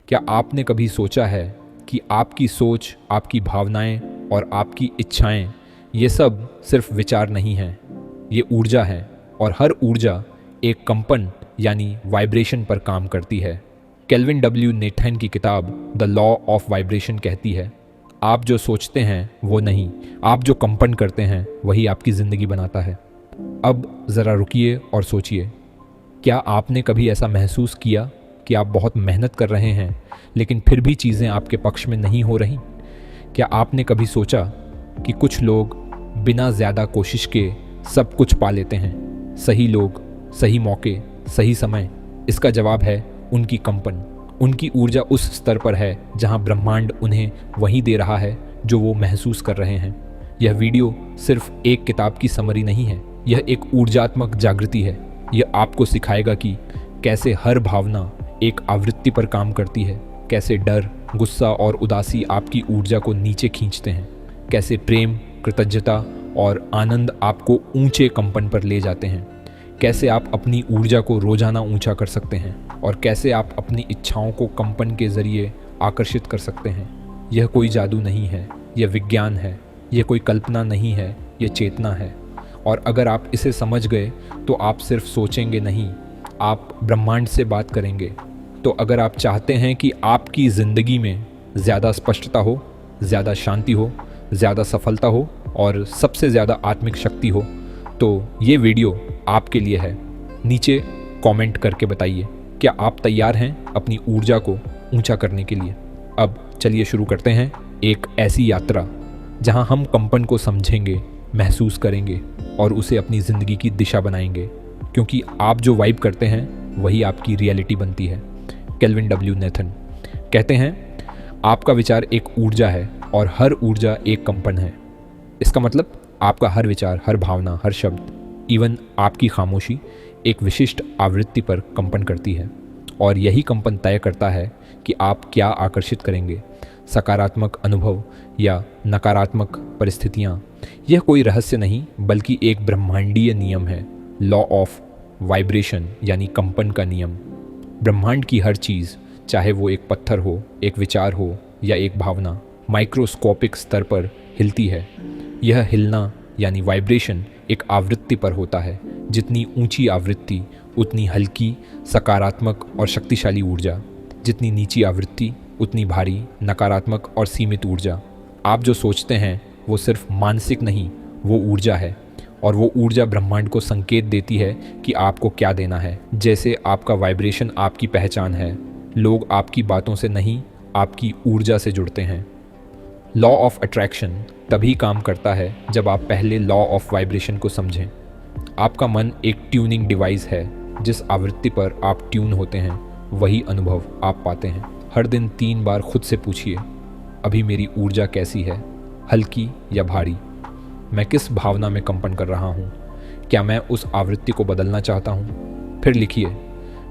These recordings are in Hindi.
क्या आपने कभी सोचा है कि आपकी सोच, आपकी भावनाएं और आपकी इच्छाएं ये सब सिर्फ विचार नहीं हैं, ये ऊर्जा है और हर ऊर्जा एक कंपन यानी वाइब्रेशन पर काम करती है। केल्विन डब्ल्यू नेथन की किताब द लॉ ऑफ वाइब्रेशन कहती है, आप जो सोचते हैं वो नहीं, आप जो कंपन करते हैं वही आपकी ज़िंदगी बनाता है। अब ज़रा रुकिए और सोचिए, क्या आपने कभी ऐसा महसूस किया कि आप बहुत मेहनत कर रहे हैं लेकिन फिर भी चीज़ें आपके पक्ष में नहीं हो रही? क्या आपने कभी सोचा कि कुछ लोग बिना ज़्यादा कोशिश के सब कुछ पा लेते हैं? सही लोग, सही मौके, सही समय। इसका जवाब है उनकी कंपन। उनकी ऊर्जा उस स्तर पर है जहां ब्रह्मांड उन्हें वही दे रहा है जो वो महसूस कर रहे हैं। यह वीडियो सिर्फ एक किताब की समरी नहीं है, यह एक ऊर्जात्मक जागृति है। यह आपको सिखाएगा कि कैसे हर भावना एक आवृत्ति पर काम करती है, कैसे डर, गुस्सा और उदासी आपकी ऊर्जा को नीचे खींचते हैं, कैसे प्रेम, कृतज्ञता और आनंद आपको ऊंचे कंपन पर ले जाते हैं, कैसे आप अपनी ऊर्जा को रोजाना ऊंचा कर सकते हैं और कैसे आप अपनी इच्छाओं को कंपन के जरिए आकर्षित कर सकते हैं। यह कोई जादू नहीं है, यह विज्ञान है। यह कोई कल्पना नहीं है, यह चेतना है। और अगर आप इसे समझ गए तो आप सिर्फ सोचेंगे नहीं, आप ब्रह्मांड से बात करेंगे। तो अगर आप चाहते हैं कि आपकी ज़िंदगी में ज़्यादा स्पष्टता हो, ज़्यादा शांति हो, ज़्यादा सफलता हो और सबसे ज़्यादा आत्मिक शक्ति हो, तो ये वीडियो आपके लिए है। नीचे कमेंट करके बताइए, क्या आप तैयार हैं अपनी ऊर्जा को ऊंचा करने के लिए? अब चलिए शुरू करते हैं एक ऐसी यात्रा जहां हम कंपन को समझेंगे, महसूस करेंगे और उसे अपनी ज़िंदगी की दिशा बनाएंगे, क्योंकि आप जो वाइब करते हैं वही आपकी रियलिटी बनती है। केल्विन डब्ल्यू नेथन कहते हैं, आपका विचार एक ऊर्जा है और हर ऊर्जा एक कंपन है। इसका मतलब आपका हर विचार, हर भावना, हर शब्द, इवन आपकी खामोशी एक विशिष्ट आवृत्ति पर कंपन करती है और यही कंपन तय करता है कि आप क्या आकर्षित करेंगे, सकारात्मक अनुभव या नकारात्मक परिस्थितियाँ। यह कोई रहस्य नहीं बल्कि एक ब्रह्मांडीय नियम है, लॉ ऑफ वाइब्रेशन यानी कंपन का नियम। ब्रह्मांड की हर चीज़, चाहे वो एक पत्थर हो, एक विचार हो या एक भावना, माइक्रोस्कोपिक स्तर पर हिलती है। यह हिलना यानी वाइब्रेशन एक आवृत्ति पर होता है। जितनी ऊंची आवृत्ति उतनी हल्की, सकारात्मक और शक्तिशाली ऊर्जा, जितनी नीची आवृत्ति उतनी भारी, नकारात्मक और सीमित ऊर्जा। आप जो सोचते हैं वो सिर्फ मानसिक नहीं, वो ऊर्जा है और वो ऊर्जा ब्रह्मांड को संकेत देती है कि आपको क्या देना है। जैसे आपका वाइब्रेशन आपकी पहचान है। लोग आपकी बातों से नहीं, आपकी ऊर्जा से जुड़ते हैं। लॉ ऑफ अट्रैक्शन तभी काम करता है जब आप पहले लॉ ऑफ वाइब्रेशन को समझें। आपका मन एक ट्यूनिंग डिवाइस है। जिस आवृत्ति पर आप ट्यून होते हैं वही अनुभव आप पाते हैं। हर दिन 3 बार खुद से पूछिए, अभी मेरी ऊर्जा कैसी है, हल्की या भारी? मैं किस भावना में कंपन कर रहा हूँ? क्या मैं उस आवृत्ति को बदलना चाहता हूँ? फिर लिखिए,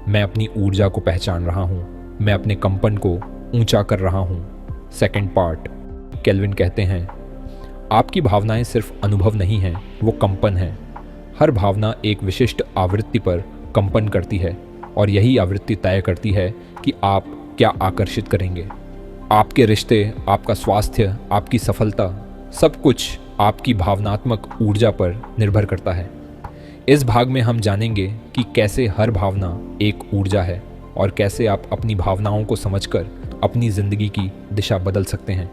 मैं अपनी ऊर्जा को पहचान रहा हूँ, मैं अपने कंपन को ऊंचा कर रहा हूँ। सेकंड पार्ट, केल्विन कहते हैं, आपकी भावनाएं सिर्फ अनुभव नहीं हैं, वो कंपन हैं। हर भावना एक विशिष्ट आवृत्ति पर कंपन करती है और यही आवृत्ति तय करती है कि आप क्या आकर्षित करेंगे। आपके रिश्ते, आपका स्वास्थ्य, आपकी सफलता, सब कुछ आपकी भावनात्मक ऊर्जा पर निर्भर करता है। इस भाग में हम जानेंगे कि कैसे हर भावना एक ऊर्जा है और कैसे आप अपनी भावनाओं को समझकर अपनी ज़िंदगी की दिशा बदल सकते हैं,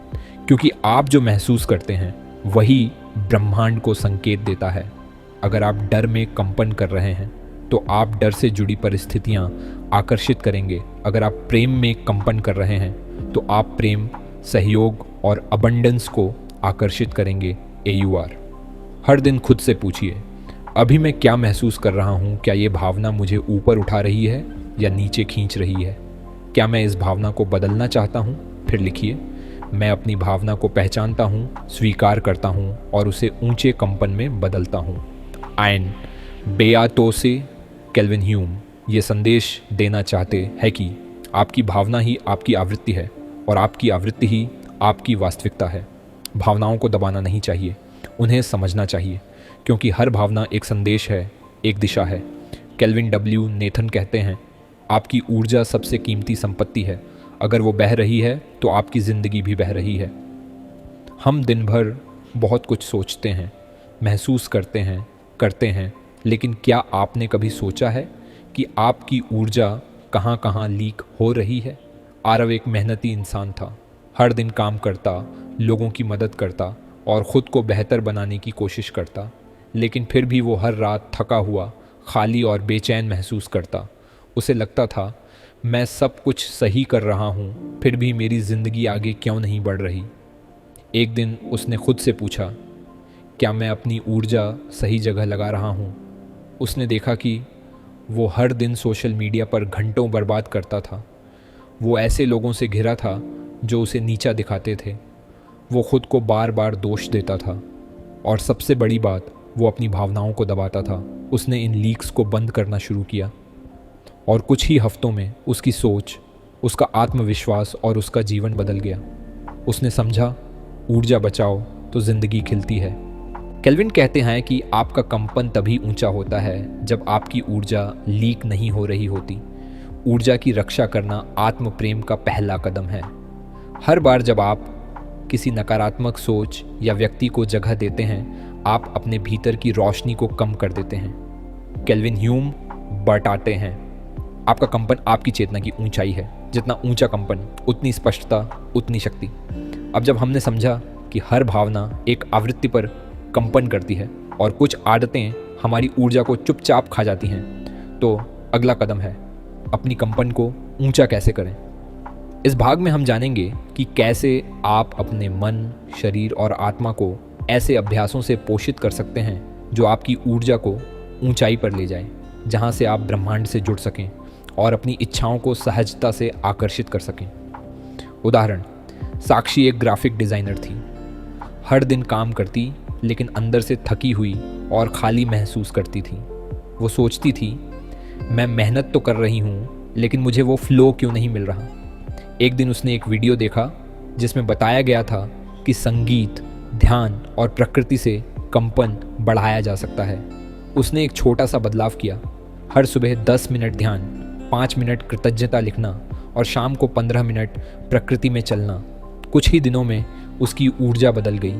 क्योंकि आप जो महसूस करते हैं वही ब्रह्मांड को संकेत देता है। अगर आप डर में कंपन कर रहे हैं तो आप डर से जुड़ी परिस्थितियां आकर्षित करेंगे। अगर आप प्रेम में कंपन कर रहे हैं तो आप प्रेम, सहयोग और अबंडेंस को आकर्षित करेंगे। AUR। हर दिन खुद से पूछिए, अभी मैं क्या महसूस कर रहा हूँ? क्या ये भावना मुझे ऊपर उठा रही है या नीचे खींच रही है? क्या मैं इस भावना को बदलना चाहता हूँ? फिर लिखिए, मैं अपनी भावना को पहचानता हूँ, स्वीकार करता हूँ और उसे ऊंचे कंपन में बदलता हूँ। आयन बेयातो से केल्विन ह्यूम ये संदेश देना चाहते हैं कि आपकी भावना ही आपकी आवृत्ति है और आपकी आवृत्ति ही आपकी वास्तविकता है। भावनाओं को दबाना नहीं चाहिए, उन्हें समझना चाहिए, क्योंकि हर भावना एक संदेश है, एक दिशा है। केल्विन डब्ल्यू नेथन कहते हैं, आपकी ऊर्जा सबसे कीमती संपत्ति है। अगर वो बह रही है तो आपकी ज़िंदगी भी बह रही है। हम दिन भर बहुत कुछ सोचते हैं, महसूस करते हैं, लेकिन क्या आपने कभी सोचा है कि आपकी ऊर्जा कहाँ कहाँ लीक हो रही है? आरव एक मेहनती इंसान था। हर दिन काम करता, लोगों की मदद करता और ख़ुद को बेहतर बनाने की कोशिश करता, लेकिन फिर भी वो हर रात थका हुआ, खाली और बेचैन महसूस करता। उसे लगता था, मैं सब कुछ सही कर रहा हूँ, फिर भी मेरी ज़िंदगी आगे क्यों नहीं बढ़ रही। एक दिन उसने खुद से पूछा, क्या मैं अपनी ऊर्जा सही जगह लगा रहा हूँ? उसने देखा कि वो हर दिन सोशल मीडिया पर घंटों बर्बाद करता था। वो ऐसे लोगों से घिरा था जो उसे नीचा दिखाते थे। वो खुद को बार बार दोष देता था और सबसे बड़ी बात, वो अपनी भावनाओं को दबाता था। उसने इन लीक्स को बंद करना शुरू किया और कुछ ही हफ्तों में उसकी सोच, उसका आत्मविश्वास और उसका जीवन बदल गया। उसने समझा, ऊर्जा बचाओ तो ज़िंदगी खिलती है। केल्विन कहते हैं कि आपका कंपन तभी ऊंचा होता है जब आपकी ऊर्जा लीक नहीं हो रही होती। ऊर्जा की रक्षा करना आत्म प्रेम का पहला कदम है। हर बार जब आप किसी नकारात्मक सोच या व्यक्ति को जगह देते हैं, आप अपने भीतर की रोशनी को कम कर देते हैं। केल्विन ह्यूम बताते हैं, आपका कंपन आपकी चेतना की ऊंचाई है। जितना ऊंचा कंपन, उतनी स्पष्टता, उतनी शक्ति। अब जब हमने समझा कि हर भावना एक आवृत्ति पर कंपन करती है और कुछ आदतें हमारी ऊर्जा को चुपचाप खा जाती हैं, तो अगला कदम है अपनी कंपन को ऊंचा कैसे करें। इस भाग में हम जानेंगे कि कैसे आप अपने मन, शरीर और आत्मा को ऐसे अभ्यासों से पोषित कर सकते हैं जो आपकी ऊर्जा को ऊंचाई पर ले जाएं, जहां से आप ब्रह्मांड से जुड़ सकें और अपनी इच्छाओं को सहजता से आकर्षित कर सकें। उदाहरण, साक्षी एक ग्राफिक डिज़ाइनर थी। हर दिन काम करती, लेकिन अंदर से थकी हुई और खाली महसूस करती थी। वो सोचती थी, मैं मेहनत तो कर रही हूँ, लेकिन मुझे वो फ्लो क्यों नहीं मिल रहा। एक दिन उसने एक वीडियो देखा जिसमें बताया गया था कि संगीत, ध्यान और प्रकृति से कंपन बढ़ाया जा सकता है। उसने एक छोटा सा बदलाव किया, हर सुबह 10 मिनट ध्यान, 5 मिनट कृतज्ञता लिखना और शाम को 15 मिनट प्रकृति में चलना। कुछ ही दिनों में उसकी ऊर्जा बदल गई।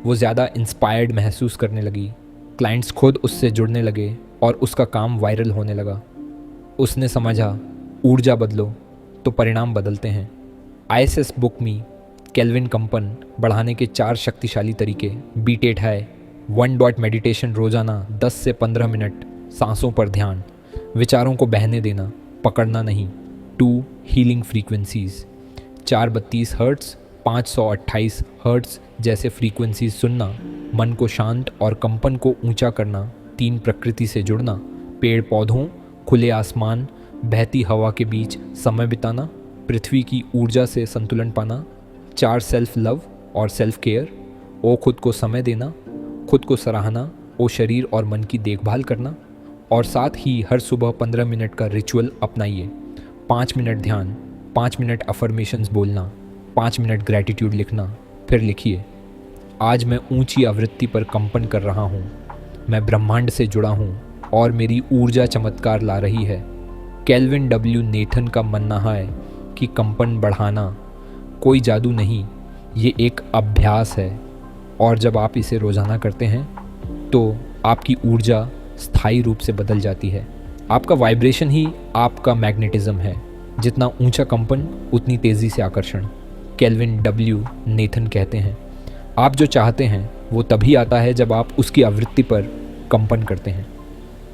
वो ज़्यादा इंस्पायर्ड महसूस करने लगी, क्लाइंट्स खुद उससे जुड़ने लगे और उसका काम वायरल होने लगा। उसने समझा, ऊर्जा बदलो तो परिणाम बदलते हैं। ISS बुक में केल्विन कंपन बढ़ाने के 4 शक्तिशाली तरीके। बीट है 1 डॉट मेडिटेशन, रोज़ाना 10 से 15 मिनट सांसों पर ध्यान, विचारों को बहने देना, पकड़ना नहीं। 2 हीलिंग फ्रीक्वेंसीज, 432 हर्ट्ज़, 528 हर्ट्ज़ जैसे फ्रीक्वेंसीज सुनना, मन को शांत और कंपन को ऊंचा करना। 3 प्रकृति से जुड़ना, पेड़ पौधों, खुले आसमान, बहती हवा के बीच समय बिताना, पृथ्वी की ऊर्जा से संतुलन पाना। 4 सेल्फ लव और सेल्फ केयर, ओ खुद को समय देना, खुद को सराहना, ओ शरीर और मन की देखभाल करना। और साथ ही हर सुबह 15 मिनट का रिचुअल अपनाइए। 5 मिनट ध्यान, 5 मिनट अफर्मेशंस बोलना, 5 मिनट ग्रैटिट्यूड लिखना। फिर लिखिए, आज मैं ऊंची आवृत्ति पर कंपन कर रहा हूँ, मैं ब्रह्मांड से जुड़ा हूँ और मेरी ऊर्जा चमत्कार ला रही है। केल्विन डब्ल्यू नेथन का मानना है कि कंपन बढ़ाना कोई जादू नहीं, ये एक अभ्यास है और जब आप इसे रोज़ाना करते हैं तो आपकी ऊर्जा स्थायी रूप से बदल जाती है। आपका वाइब्रेशन ही आपका मैग्नेटिज्म है। जितना ऊंचा कंपन, उतनी तेज़ी से आकर्षण। केल्विन डब्ल्यू नेथन कहते हैं, आप जो चाहते हैं वो तभी आता है जब आप उसकी आवृत्ति पर कंपन करते हैं।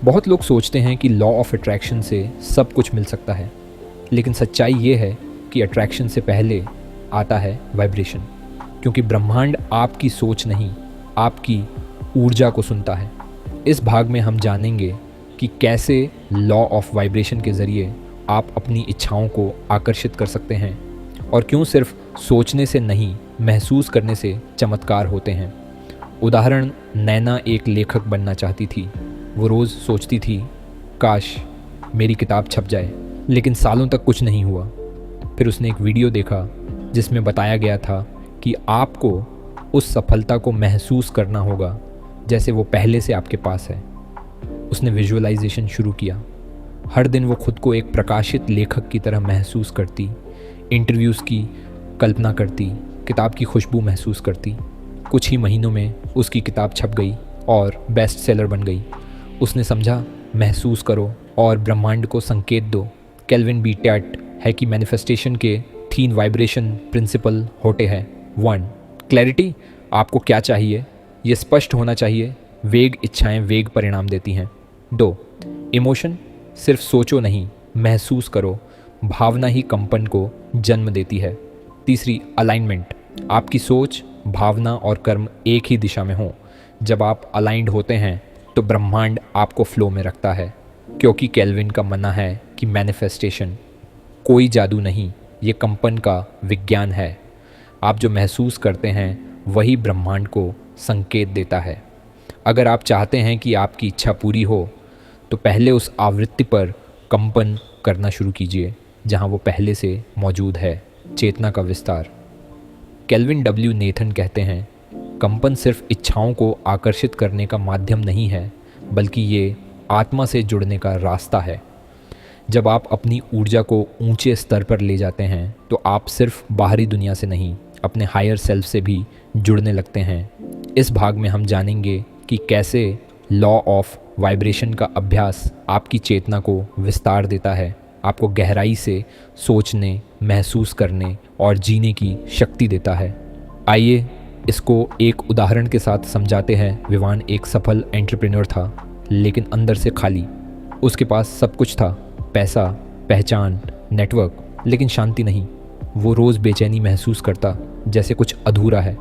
बहुत लोग सोचते हैं कि लॉ ऑफ अट्रैक्शन से सब कुछ मिल सकता है, लेकिन सच्चाई ये है कि अट्रैक्शन से पहले आता है वाइब्रेशन, क्योंकि ब्रह्मांड आपकी सोच नहीं, आपकी ऊर्जा को सुनता है। इस भाग में हम जानेंगे कि कैसे लॉ ऑफ वाइब्रेशन के ज़रिए आप अपनी इच्छाओं को आकर्षित कर सकते हैं और क्यों सिर्फ सोचने से नहीं, महसूस करने से चमत्कार होते हैं। उदाहरण, नैना एक लेखक बनना चाहती थी। वो रोज़ सोचती थी, काश मेरी किताब छप जाए, लेकिन सालों तक कुछ नहीं हुआ। फिर उसने एक वीडियो देखा जिसमें बताया गया था कि आपको उस सफलता को महसूस करना होगा जैसे वो पहले से आपके पास है। उसने विजुअलाइजेशन शुरू किया। हर दिन वो खुद को एक प्रकाशित लेखक की तरह महसूस करती, इंटरव्यूज़ की कल्पना करती, किताब की खुशबू महसूस करती। कुछ ही महीनों में उसकी किताब छप गई और बेस्ट सेलर बन गई। उसने समझा, महसूस करो और ब्रह्मांड को संकेत दो। केल्विन बी टैट है कि मैनिफेस्टेशन के 3 वाइब्रेशन प्रिंसिपल होते हैं। 1. क्लैरिटी, आपको क्या चाहिए ये स्पष्ट होना चाहिए। वेग इच्छाएं वेग परिणाम देती हैं। 2. इमोशन, सिर्फ सोचो नहीं, महसूस करो। भावना ही कंपन को जन्म देती है। 3. अलाइनमेंट, आपकी सोच, भावना और कर्म एक ही दिशा में हो। जब आप अलाइंड होते हैं तो ब्रह्मांड आपको फ्लो में रखता है। क्योंकि केल्विन का मानना है कि मैनिफेस्टेशन कोई जादू नहीं, ये कंपन का विज्ञान है। आप जो महसूस करते हैं वही ब्रह्मांड को संकेत देता है। अगर आप चाहते हैं कि आपकी इच्छा पूरी हो तो पहले उस आवृत्ति पर कंपन करना शुरू कीजिए जहां वो पहले से मौजूद है। चेतना का विस्तार। केल्विन डब्ल्यू नेथन कहते हैं, कंपन सिर्फ इच्छाओं को आकर्षित करने का माध्यम नहीं है, बल्कि ये आत्मा से जुड़ने का रास्ता है। जब आप अपनी ऊर्जा को ऊंचे स्तर पर ले जाते हैं तो आप सिर्फ बाहरी दुनिया से नहीं, अपने हायर सेल्फ से भी जुड़ने लगते हैं। इस भाग में हम जानेंगे कि कैसे लॉ ऑफ वाइब्रेशन का अभ्यास आपकी चेतना को विस्तार देता है, आपको गहराई से सोचने, महसूस करने और जीने की शक्ति देता है। आइए इसको एक उदाहरण के साथ समझाते हैं। विवान एक सफल एंटरप्रेन्योर था, लेकिन अंदर से खाली। उसके पास सब कुछ था, पैसा, पहचान, नेटवर्क, लेकिन शांति नहीं। वो रोज़ बेचैनी महसूस करता, जैसे कुछ अधूरा है।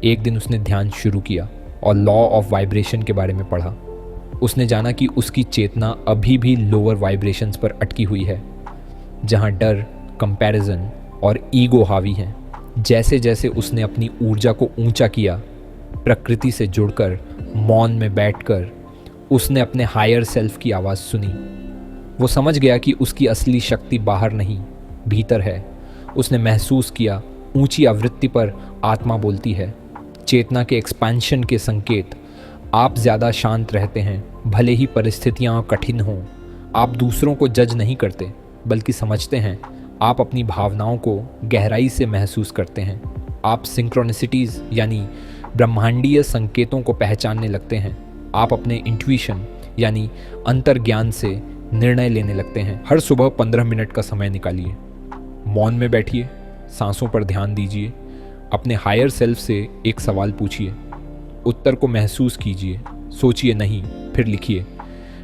एक दिन उसने ध्यान शुरू किया और लॉ ऑफ वाइब्रेशन के बारे में पढ़ा। उसने जाना कि उसकी चेतना अभी भी लोअर वाइब्रेशंस पर अटकी हुई है, जहाँ डर, कंपैरिजन और ईगो हावी हैं। जैसे जैसे उसने अपनी ऊर्जा को ऊंचा किया, प्रकृति से जुड़कर, मौन में बैठकर, उसने अपने हायर सेल्फ की आवाज़ सुनी। वो समझ गया कि उसकी असली शक्ति बाहर नहीं, भीतर है। उसने महसूस किया, ऊंची आवृत्ति पर आत्मा बोलती है। चेतना के एक्सपेंशन के संकेत। आप ज़्यादा शांत रहते हैं, भले ही परिस्थितियाँ कठिन हों। आप दूसरों को जज नहीं करते, बल्कि समझते हैं। आप अपनी भावनाओं को गहराई से महसूस करते हैं। आप सिंक्रोनिसिटीज़ यानी ब्रह्मांडीय संकेतों को पहचानने लगते हैं। आप अपने इंट्यूशन यानी अंतर्ज्ञान से निर्णय लेने लगते हैं। हर सुबह 15 मिनट का समय निकालिए, मौन में बैठिए, सांसों पर ध्यान दीजिए, अपने हायर सेल्फ से एक सवाल पूछिए, उत्तर को महसूस कीजिए, सोचिए नहीं, फिर लिखिए।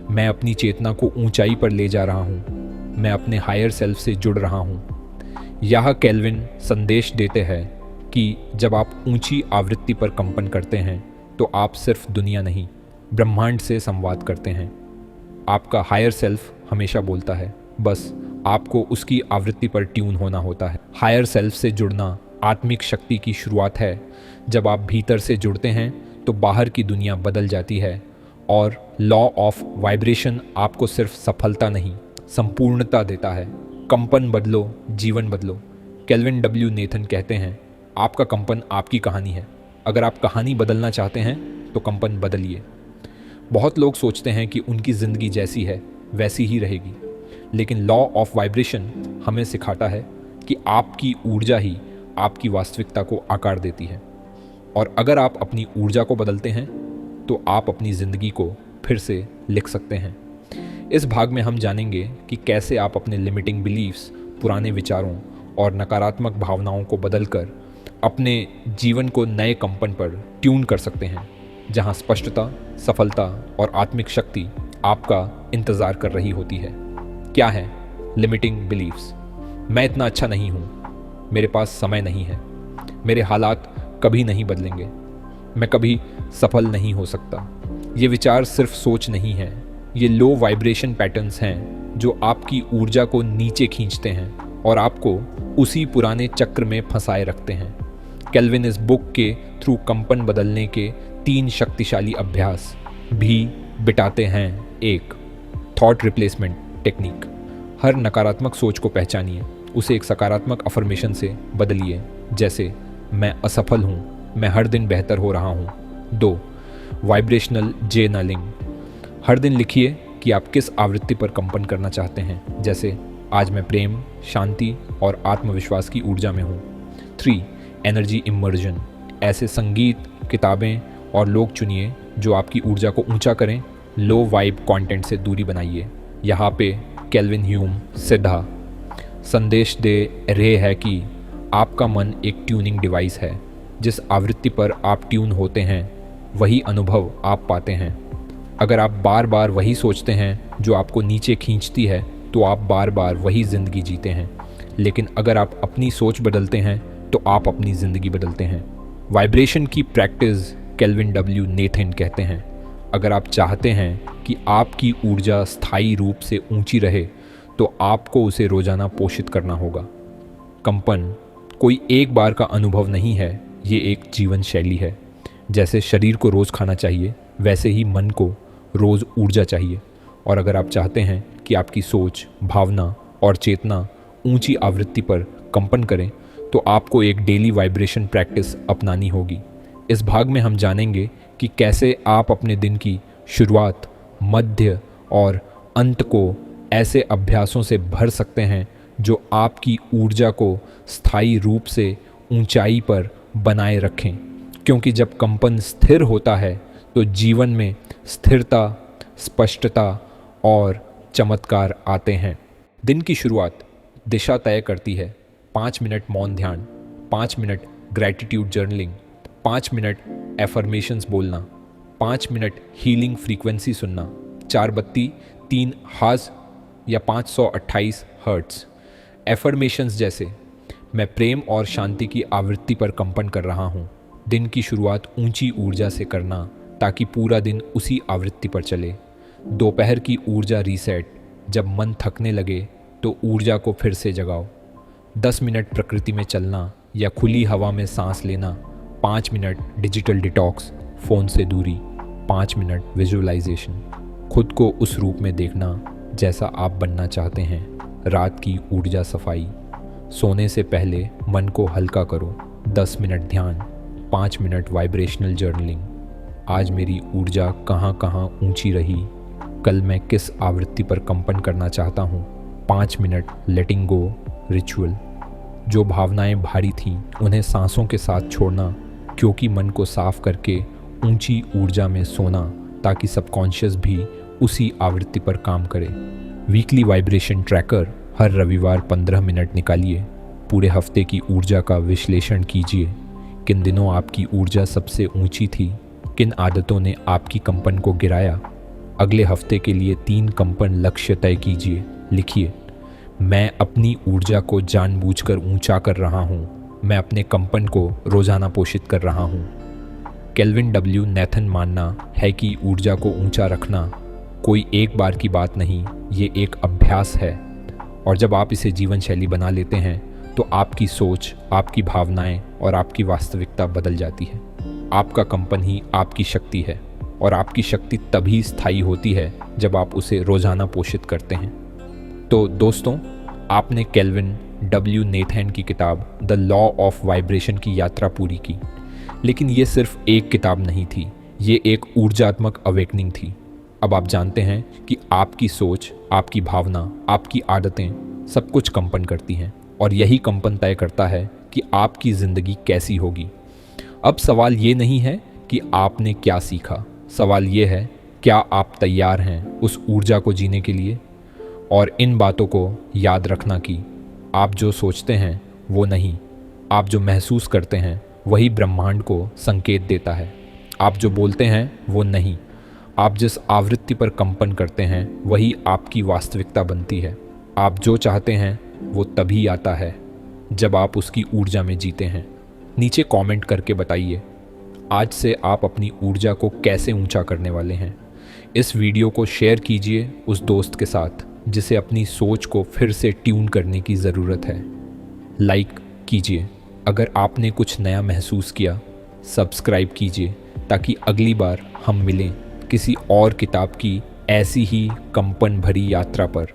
मैं अपनी चेतना को ऊंचाई पर ले जा रहा हूँ, मैं अपने हायर सेल्फ से जुड़ रहा हूँ। यह केल्विन संदेश देते हैं कि जब आप ऊंची आवृत्ति पर कंपन करते हैं तो आप सिर्फ दुनिया नहीं, ब्रह्मांड से संवाद करते हैं। आपका हायर सेल्फ हमेशा बोलता है, बस आपको उसकी आवृत्ति पर ट्यून होना होता है। हायर सेल्फ से जुड़ना आत्मिक शक्ति की शुरुआत है। जब आप भीतर से जुड़ते हैं तो बाहर की दुनिया बदल जाती है और लॉ ऑफ वाइब्रेशन आपको सिर्फ सफलता नहीं, संपूर्णता देता है। कंपन बदलो, जीवन बदलो। केल्विन डब्ल्यू नेथन कहते हैं, आपका कंपन आपकी कहानी है। अगर आप कहानी बदलना चाहते हैं तो कंपन बदलिए। बहुत लोग सोचते हैं कि उनकी ज़िंदगी जैसी है वैसी ही रहेगी, लेकिन लॉ ऑफ वाइब्रेशन हमें सिखाता है कि आपकी ऊर्जा ही आपकी वास्तविकता को आकार देती है। और अगर आप अपनी ऊर्जा को बदलते हैं तो आप अपनी ज़िंदगी को फिर से लिख सकते हैं। इस भाग में हम जानेंगे कि कैसे आप अपने लिमिटिंग बिलीव्स, पुराने विचारों और नकारात्मक भावनाओं को बदलकर अपने जीवन को नए कंपन पर ट्यून कर सकते हैं, जहां स्पष्टता, सफलता और आत्मिक शक्ति आपका इंतज़ार कर रही होती है। क्या है लिमिटिंग बिलीव्स? मैं इतना अच्छा नहीं हूँ, मेरे पास समय नहीं है, मेरे हालात कभी नहीं बदलेंगे, मैं कभी सफल नहीं हो सकता। ये विचार सिर्फ सोच नहीं है, ये लो वाइब्रेशन पैटर्न्स हैं जो आपकी ऊर्जा को नीचे खींचते हैं और आपको उसी पुराने चक्र में फंसाए रखते हैं। केल्विन इस बुक के थ्रू कंपन बदलने के 3 शक्तिशाली अभ्यास भी बिताते हैं। 1. Thought replacement technique. हर नकारात्मक सोच को पहचानिए, उसे एक सकारात्मक अफर्मेशन से बदलिए, जैसे मैं असफल हूँ, मैं हर दिन बेहतर हो रहा हूँ। 2. Vibrational journaling. हर दिन लिखिए कि आप किस आवृत्ति पर कंपन करना चाहते हैं, जैसे आज मैं प्रेम, शांति और आत्मविश्वास की ऊर्जा में हूँ। 3. Energy immersion. ऐसे संगीत, किताबें और लोग चुनिए जो आपकी ऊर्जा को ऊंचा करें। लो वाइब कंटेंट से दूरी बनाइए। यहाँ पे केल्विन ह्यूम सीधा संदेश दे रहे हैं कि आपका मन एक ट्यूनिंग डिवाइस है। जिस आवृत्ति पर आप ट्यून होते हैं वही अनुभव आप पाते हैं। अगर आप बार बार वही सोचते हैं जो आपको नीचे खींचती है तो आप बार बार वही ज़िंदगी जीते हैं। लेकिन अगर आप अपनी सोच बदलते हैं तो आप अपनी ज़िंदगी बदलते हैं। वाइब्रेशन की प्रैक्टिस केल्विन डब्ल्यू नेथन कहते हैं। अगर आप चाहते हैं कि आपकी ऊर्जा स्थायी रूप से ऊंची रहे तो आपको उसे रोज़ाना पोषित करना होगा। कंपन कोई एक बार का अनुभव नहीं है, ये एक जीवन शैली है। जैसे शरीर को रोज़ खाना चाहिए वैसे ही मन को रोज़ ऊर्जा चाहिए। और अगर आप चाहते हैं कि आपकी सोच, भावना और चेतना ऊंची आवृत्ति पर कंपन करें तो आपको एक डेली वाइब्रेशन प्रैक्टिस अपनानी होगी। इस भाग में हम जानेंगे कि कैसे आप अपने दिन की शुरुआत, मध्य और अंत को ऐसे अभ्यासों से भर सकते हैं जो आपकी ऊर्जा को स्थायी रूप से ऊंचाई पर बनाए रखें। क्योंकि जब कंपन स्थिर होता है तो जीवन में स्थिरता, स्पष्टता और चमत्कार आते हैं। दिन की शुरुआत दिशा तय करती है। 5 मिनट मौन ध्यान, 5 minute gratitude journaling, 5 minute affirmations बोलना, 5 मिनट हीलिंग फ्रीक्वेंसी सुनना, 4 बत्ती, 3 हाज या 528 हर्ट्स। एफर्मेशंस जैसे मैं प्रेम और शांति की आवृत्ति पर कंपन कर रहा हूँ। दिन की शुरुआत ऊंची ऊर्जा से करना ताकि पूरा दिन उसी आवृत्ति पर चले। दोपहर की ऊर्जा रीसेट, जब मन थकने लगे तो ऊर्जा को फिर से जगाओ। 10 मिनट प्रकृति में चलना या खुली हवा में सांस लेना। 5 मिनट डिजिटल डिटॉक्स, फ़ोन से दूरी। 5 मिनट विजुअलाइजेशन, खुद को उस रूप में देखना जैसा आप बनना चाहते हैं। रात की ऊर्जा सफाई, सोने से पहले मन को हल्का करो। 10 मिनट ध्यान, 5 मिनट वाइब्रेशनल जर्नलिंग। आज मेरी ऊर्जा कहाँ कहाँ ऊंची रही, कल मैं किस आवृत्ति पर कंपन करना चाहता हूँ। 5 मिनट लेटिंग गो रिचुअल, जो भावनाएं भारी थीं उन्हें सांसों के साथ छोड़ना, क्योंकि मन को साफ करके ऊंची ऊर्जा में सोना ताकि सबकॉन्शियस भी उसी आवृत्ति पर काम करे। वीकली वाइब्रेशन ट्रैकर, हर रविवार 15 मिनट निकालिए। पूरे हफ्ते की ऊर्जा का विश्लेषण कीजिए। किन दिनों आपकी ऊर्जा सबसे ऊंची थी, किन आदतों ने आपकी कंपन को गिराया। अगले हफ्ते के लिए 3 कंपन लक्ष्य तय कीजिए। लिखिए, मैं अपनी ऊर्जा को जानबूझकर ऊंचा कर रहा हूँ, मैं अपने कंपन को रोज़ाना पोषित कर रहा हूँ। केल्विन डब्ल्यू नेथन मानना है कि ऊर्जा को ऊंचा रखना कोई एक बार की बात नहीं, ये एक अभ्यास है। और जब आप इसे जीवन शैली बना लेते हैं तो आपकी सोच, आपकी भावनाएं और आपकी वास्तविकता बदल जाती है। आपका कंपन ही आपकी शक्ति है और आपकी शक्ति तभी स्थायी होती है जब आप उसे रोज़ाना पोषित करते हैं। तो दोस्तों, आपने केल्विन डब्ल्यू नेथन की किताब द लॉ ऑफ वाइब्रेशन की यात्रा पूरी की। लेकिन ये सिर्फ एक किताब नहीं थी, ये एक ऊर्जात्मक अवेकनिंग थी। अब आप जानते हैं कि आपकी सोच, आपकी भावना, आपकी आदतें सब कुछ कंपन करती हैं और यही कंपन तय करता है कि आपकी ज़िंदगी कैसी होगी। अब सवाल ये नहीं है कि आपने क्या सीखा, सवाल ये है क्या आप तैयार हैं उस ऊर्जा को जीने के लिए। और इन बातों को याद रखना कि आप जो सोचते हैं वो नहीं, आप जो महसूस करते हैं वही ब्रह्मांड को संकेत देता है। आप जो बोलते हैं वो नहीं, आप जिस आवृत्ति पर कंपन करते हैं वही आपकी वास्तविकता बनती है। आप जो चाहते हैं वो तभी आता है जब आप उसकी ऊर्जा में जीते हैं। नीचे कमेंट करके बताइए आज से आप अपनी ऊर्जा को कैसे ऊंचा करने वाले हैं। इस वीडियो को शेयर कीजिए उस दोस्त के साथ जिसे अपनी सोच को फिर से ट्यून करने की ज़रूरत है। लाइक कीजिए अगर आपने कुछ नया महसूस किया, सब्सक्राइब कीजिए ताकि अगली बार हम मिलें किसी और किताब की ऐसी ही कंपन भरी यात्रा पर।